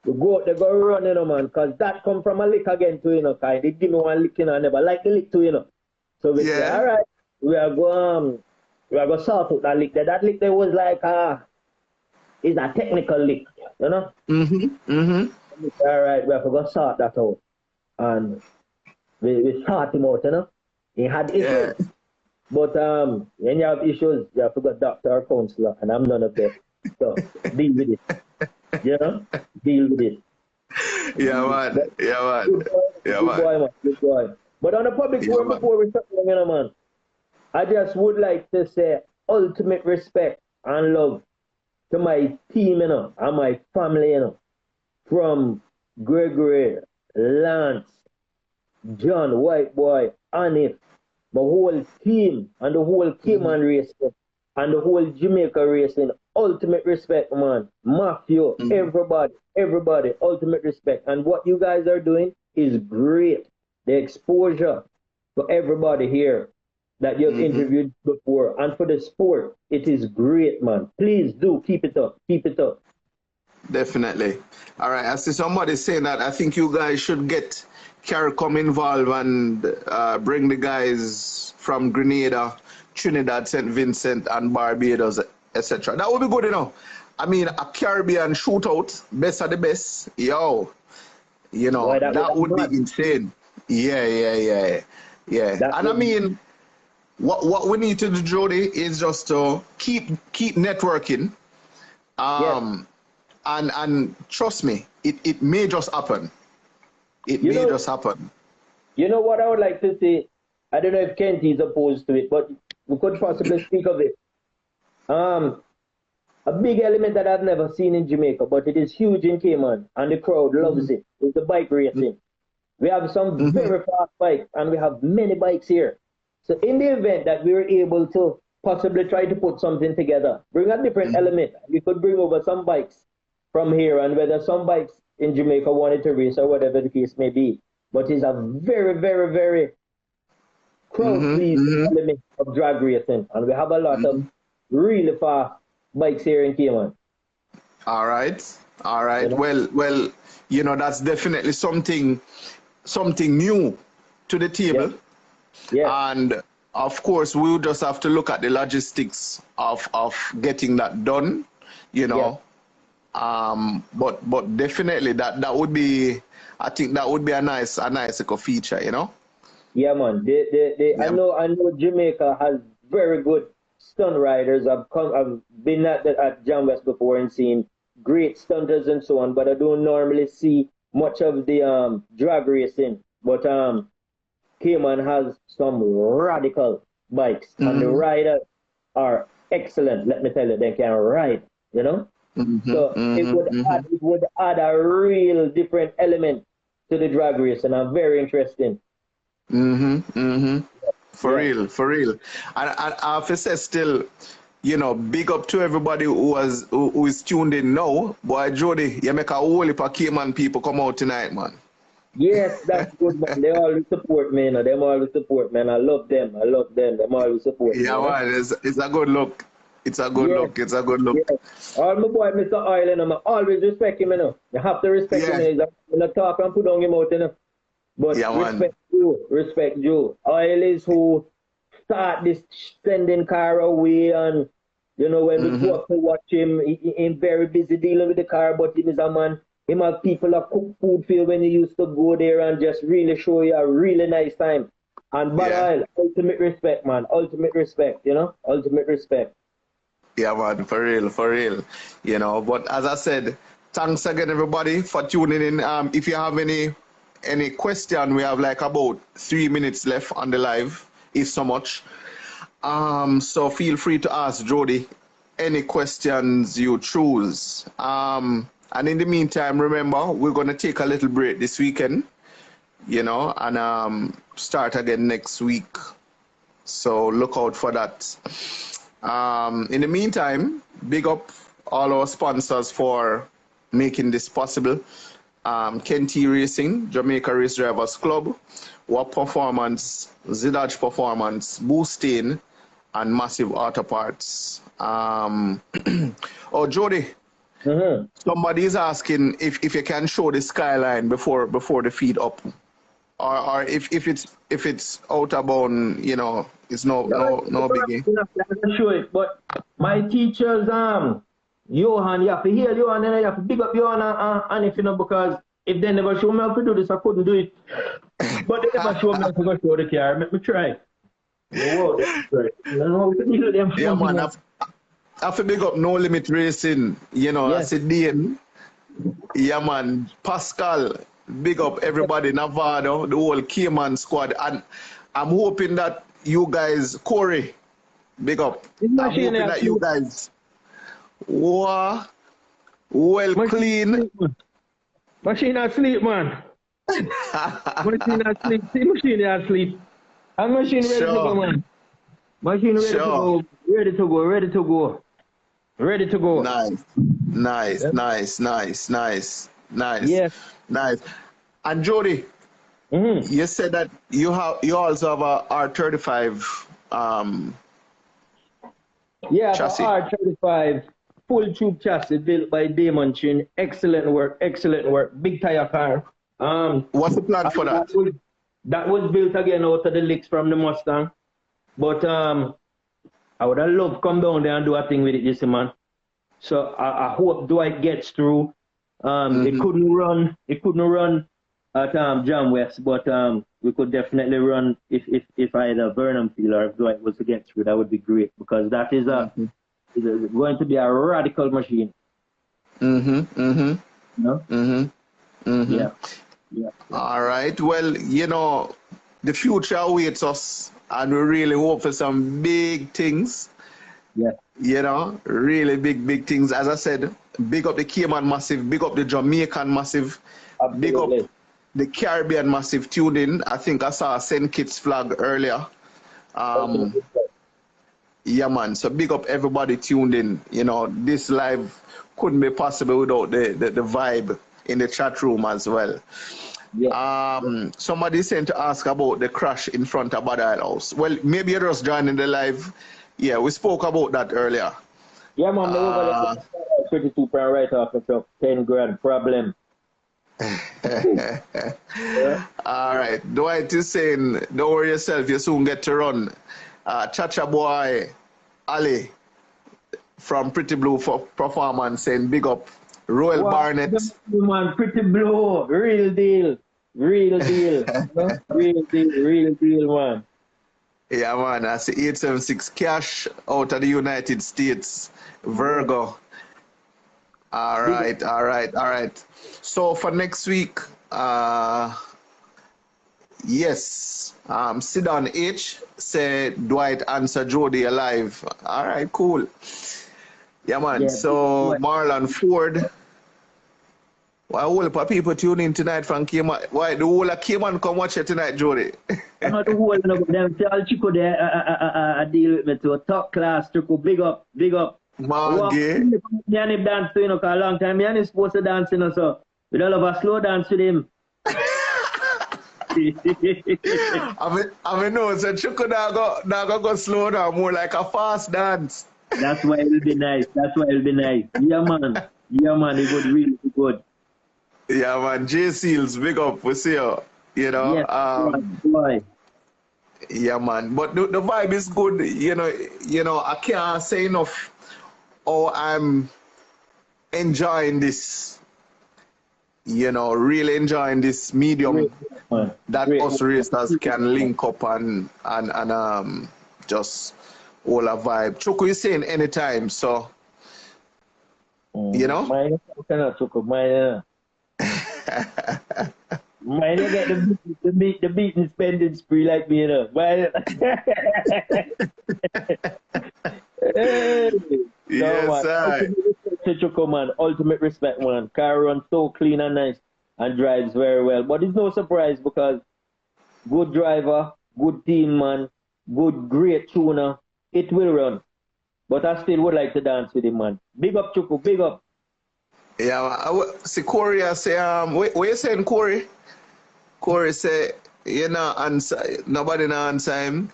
they go run, you know, man, because that come from a lick again too, you know, because they give me one lick, you know, I never like the lick too, you know. So we say, all right, we are going to sort out that lick there. That lick there was like, it's a technical lick, you know. Mm-hmm. Mm-hmm. All right, we have to go sort that out. And we sort him out, you know. He had issues. Yeah. But when you have issues, you have to go doctor or counselor, and I'm none of them. So deal with it. You know? Deal with it. Yeah, man. But Yeah, man. Yeah, good man. boy, man. Good boy. But on the public Yeah, forum, man. before we start, you know, man, I just would like to say ultimate respect and love to my team, you know, and my family, you know, from Gregory, Lance, John, White Boy, Anif, the whole team and the whole Cayman racing and the whole Jamaica racing. Ultimate respect, man. Matthew, everybody, ultimate respect. And what you guys are doing is great. The exposure for everybody here that you've interviewed before and for the sport, it is great, man. Please do keep it up. Keep it up. Definitely. All right. I see somebody saying that I think you guys should get CARICOM involved and bring the guys from Grenada, Trinidad, St. Vincent, and Barbados, etc. That would be good, you know. I mean, a Caribbean shootout, best of the best, yo. You know, Boy, that would be mad. insane. Yeah. That And I would mean, what we need to do, Jody, is just to keep networking. yes. And trust me, it may just happen. It You may know, just happen. you know what I would like to say? I don't know if Kent is opposed to it, but we could possibly speak of it. A big element that I've never seen in Jamaica, but it is huge in Cayman, and the crowd loves it, is the bike racing. We have some very fast bikes, and we have many bikes here. So in the event that we were able to possibly try to put something together, bring a different element, we could bring over some bikes from here, and whether some bikes in Jamaica wanted to race or whatever the case may be. But it's a very, very, very crowd-pleasing element of drag racing, and we have a lot of really fast bikes here in Cayman. All right. You know? Well, you know, that's definitely something new to the table. Yeah. And of course, we'll just have to look at the logistics of getting that done. you Yeah. know. But definitely that would be, I think that would be a nice eco feature, you know. Yeah, man. I Yeah. know Jamaica has very good stunt riders. I've been at Jam West before and seen great stunters and so on, but I don't normally see much of the drag racing. But Cayman has some radical bikes, and the Mm-hmm. riders are excellent. Let me tell you, they can ride. You know, Mm-hmm. so Mm-hmm. Mm-hmm. it would add a real different element to the drag race, and very interesting. Mm-hmm. Mm-hmm. For Yeah. real, for real. And I have to say still, you know, big up to everybody who is tuned in now. Boy, Jody, you make a whole heap of Cayman people come out tonight, man. Yes, that's good, man. They always support me, you know. Them always support me, and I love them. I love them. Them always support me, Yeah, you know. man, it's a good look. It's a good Yes, look. It's a good look. yes. All my boy, Mr. Oil, you know, I always respect him, you know. You have to respect him, Yeah, you know. He's not talk and put on him out, you know. But yeah, man. respect you. Oil is who start this sending car away, and you know when we go Mm-hmm. up to watch him, he very busy dealing with the car, but him is a man. Him have people that cook food for you when you used to go there and just really show you a really nice time. And Bad Yeah, Oil, ultimate respect, man. Ultimate respect, you know? Ultimate respect. yeah, man. For real, for real. You know, but as I said, thanks again, everybody, for tuning in. If you have any question, we have like about 3 minutes left on the live, if so much. So feel free to ask Jody any questions you choose. And in the meantime, remember, we're gonna take a little break this weekend, you know, and start again next week. So look out for that. In the meantime, big up all our sponsors for making this possible. Kenty Racing, Jamaica Race Drivers Club, WAP Performance, Zidage Performance, Boosting, and Massive Auto Parts. Oh, Jody, Mm-hmm. somebody is asking if you can show the skyline before the feed up, or if it's out of bound, you know, it's no biggie. I can show it, but my teachers, Johan, you have to hear Johan and you have to big up Johan and if you know, because if they never show me how to do this, I couldn't do it. But they never show me how to go show the car. Let me try. Whoa, that's great. You know, we do them Yeah, funky, man, man. I feel big up No Limit Racing, you know, I Yes. said Dean. Yeah, man. Pascal, big up everybody, Navarro, the whole Cayman squad. And I'm hoping that you guys, Corey, big up. This I'm machine hoping here that you sleep. guys were well Machine clean. sleep, man. Machine asleep, man. Machine asleep. See machine here sleep. And machine ready to go, Sure, man. Machine ready to sure. go. Ready to go. Ready to go. Ready to go. Nice, nice, Yeah. nice, nice, nice, nice, Yes. nice. And Jody, Mm-hmm. you said that you also have a R35 Yeah, the chassis. R35 full tube chassis built by Damon Chin. Excellent work, excellent work. Big tire car. What's the plan for That that? was, that was built again out of the licks from the Mustang. But I would have loved come down there and do a thing with it, you see, man. So I hope Dwight gets through. It Mm-hmm. couldn't run at Jam West, but we could definitely run if either Vernon Field or if Dwight was to get through. That would be great because that Mm-hmm. is going to be a radical machine. Mm-hmm. Mm-hmm. You know? Mm-hmm. Mm-hmm. Yeah, yeah, yeah. All right. Well, you know, the future awaits us, and we really hope for some big things. Yeah. You know, really big things. As I said, big up the Cayman Massive, big up the Jamaican Massive, big up Absolutely. the Caribbean Massive tuned in. I think I saw St. Kitts flag earlier. Um, Ultimately. yeah, man. So big up everybody tuned in. You know, this live couldn't be possible without the vibe in the chat room as well. Yeah. Somebody sent to ask about the crash in front of Bad Isle House. Well, maybe you're just joining the live. Yeah, we spoke about that earlier. Yeah, man, me over Uh, there 32 pound right off the truck, 10 grand problem. Yeah. all right. Dwight is saying, don't worry yourself, you soon get to run. Chacha boy, Ali, from Pretty Blue for performance saying big up Royal Wow, Barnett. man, Pretty Blue, real deal. Real deal. No? Real deal, man. Yeah, man. I see 876 cash out of the United States. Virgo. All right, all right, all right. So for next week, yes. Sit down H say Dwight answer Jody alive. All right, cool. Yeah, man. Yeah, So Marlon Ford. Why whole of people tune in tonight from Cayman? Why the whole of Cayman come watch it tonight, Jody? I'm not the whole of them. Tell Chico there, I deal with me to a top class. Chico, big up, big up. Maggie. Yanni dance to, you know, cause a long time Yanni supposed to dance, you know, so we don't have a slow dance with him. I mean, no, so Chico now go slow down, more like a fast dance. That's why it'll be nice. That's why it'll be nice. Yeah, man. Yeah, man. It would really be good. Yeah, man. J Seals, big up. We see you. You know. Yes, boy. Yeah, man. But the vibe is good. You know. I can't say enough. Oh, I'm enjoying this. You know, really enjoying this medium that us racers can link up and just all a vibe. Choco is saying anytime, so you know. Mine cannot Choco. Mine. Mine get the beating spending spree like me, you know. Mine. Hey. Yes, no, sir. Choco, man. Ultimate respect, man. Car runs so clean and nice and drives very well. But it's no surprise because good driver, good team, man, great tuner. It will run. But I still would like to dance with him, man. Big up, Choco. Big up. Yeah, see Corey, I say, what you saying, Corey? Corey say, you know, answer, nobody no answer him.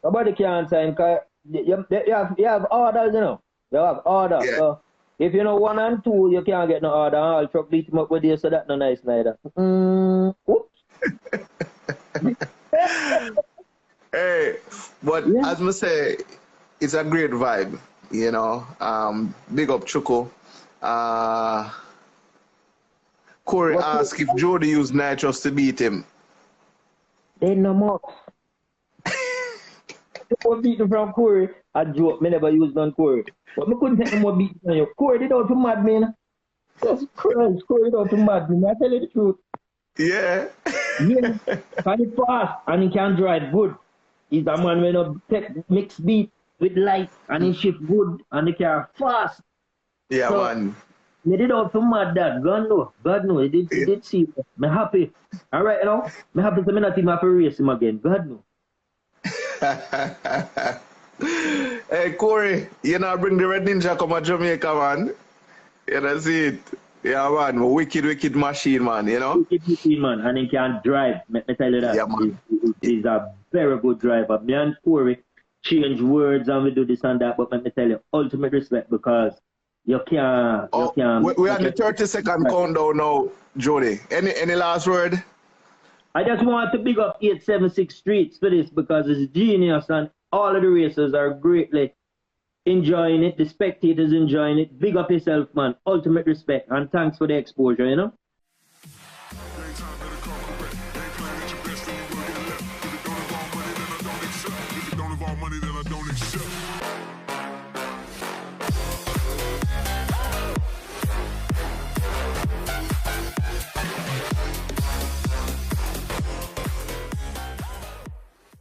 Nobody can answer him because you have orders, you know. You have orders. Yeah. So if you know 1 and 2, you can't get no order. I'll truck beat him up with you, so that's no nice neither. Oops. Hey, but as I say, it's a great vibe, you know. Big up Choco. Corey asked if Jody used nitrous to beat him. They no more. I beat him from Corey. I joke, me never used none Corey. But me couldn't take no more beating on you. Corey did out to mad me. Jesus Christ, Corey did out to mad me. I tell you the truth. Yeah. Yeah. Can he fast and he can drive good. He's a man when you take mix beat with light and he shift good and he can fast. Yeah, so, man. Me did out to mad that. God know. He did see me. Me happy. All right, you know. Me happy to me not even have to race him again. God know. Hey, Corey, you know, bring the Red Ninja come to Jamaica, man. You know, see it. Yeah, man. Wicked machine, man, you know? Wicked machine, man. And he can drive. Let me tell you that. Yeah, man. He's a very good driver. Me and Corey change words and we do this and that, but let me tell you, ultimate respect because you can't. We're on the 30-second countdown now, Jody. Any last word? I just want to big up 876 Streets for this because it's genius and all of the racers are greatly enjoying it. The spectators enjoying it. Big up yourself, man. Ultimate respect and thanks for the exposure, you know?